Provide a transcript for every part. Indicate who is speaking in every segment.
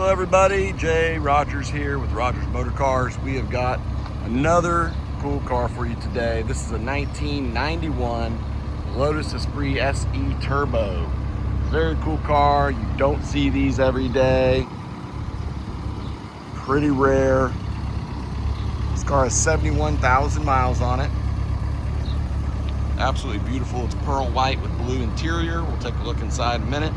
Speaker 1: Hello everybody, Jay Rogers here with Rogers Motor Cars. We have got another cool car for you today. This is a 1991 Lotus Esprit SE Turbo. Very cool car. You don't see these every day. Pretty rare. This car has 71,000 miles on it. Absolutely beautiful. It's pearl white with blue interior. We'll take a look inside in a minute.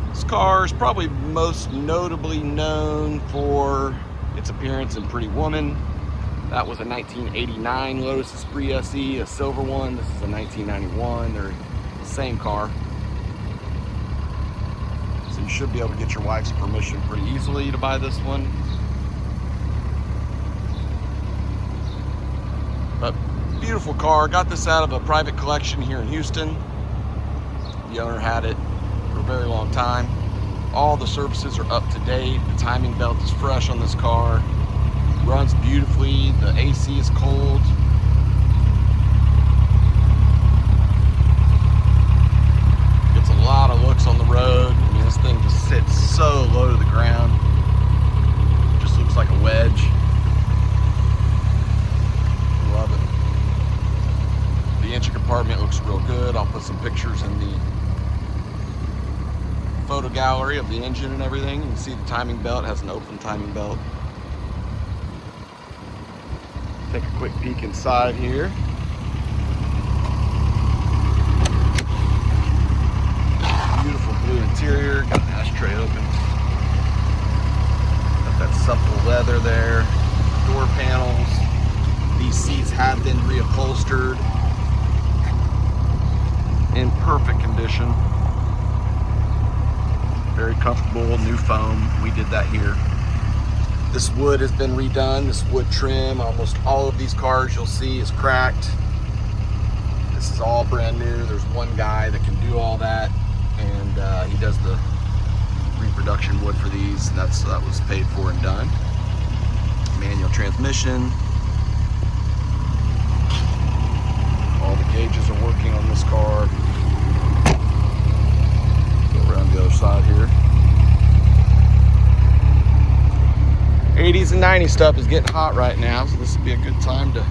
Speaker 1: This car is probably most notably known for its appearance in Pretty Woman. That was a 1989 Lotus Esprit SE, a silver one. This is a 1991. They're the same car. So you should be able to get your wife's permission pretty easily to buy this one. But beautiful car. Got this out of a private collection here in Houston. The owner had it for a very long time. All the services are up to date. The timing belt is fresh on this car. Runs beautifully. The AC is cold. Gets a lot of looks on the road. I mean, this thing just sits so low to the ground. Just looks like a wedge. Love it. The engine compartment looks real good. I'll put some pictures in the photo gallery of the engine and everything. You can see the timing belt has an open timing belt. Take a quick peek inside here. Beautiful blue interior. Got the ashtray open. Got that supple leather there. Door panels. These seats have been reupholstered in perfect condition. Very comfortable, new foam. We did that here. This wood has been redone. This wood trim, almost all of these cars you'll see is cracked. This is all brand new. There's one guy that can do all that, and he does the reproduction wood for these. And that was paid for and done. Manual transmission. All the gauges are working on this car. Around the other side here. 80s and 90s stuff is getting hot right now, so this would be a good time to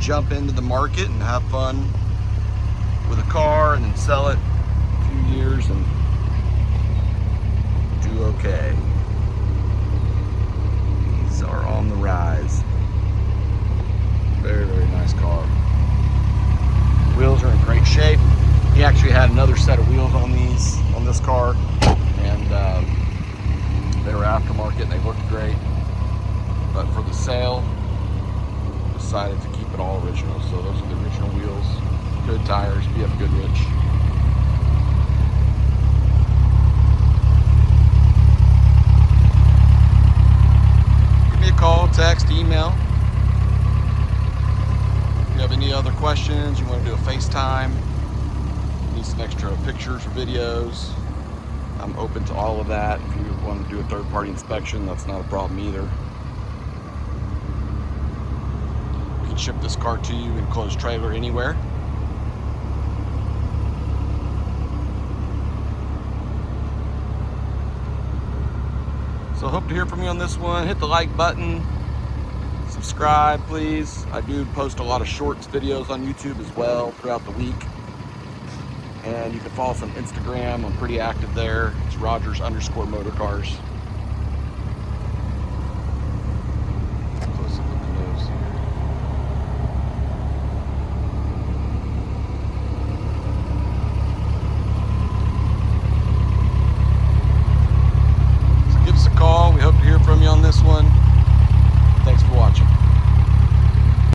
Speaker 1: jump into the market and have fun with a car and then sell it a few years and do okay. These are on the rise. Very, very nice car. Wheels are in great shape. He actually had another set of wheels on this car, and they were aftermarket and they looked great. But for the sale, decided to keep it all original. So those are the original wheels, good tires, BF Goodrich. Give me a call, text, email. If you have any other questions, you want to do a FaceTime, need some extra pictures or videos, I'm open to all of that. If you want to do a third-party inspection, that's not a problem either. We can ship this car to you in enclosed trailer anywhere. So I hope to hear from you on this one. Hit the like button, subscribe please. I do post a lot of shorts videos on YouTube as well throughout the week. And you can follow us on Instagram. I'm pretty active there. It's Rogers_Motorcars.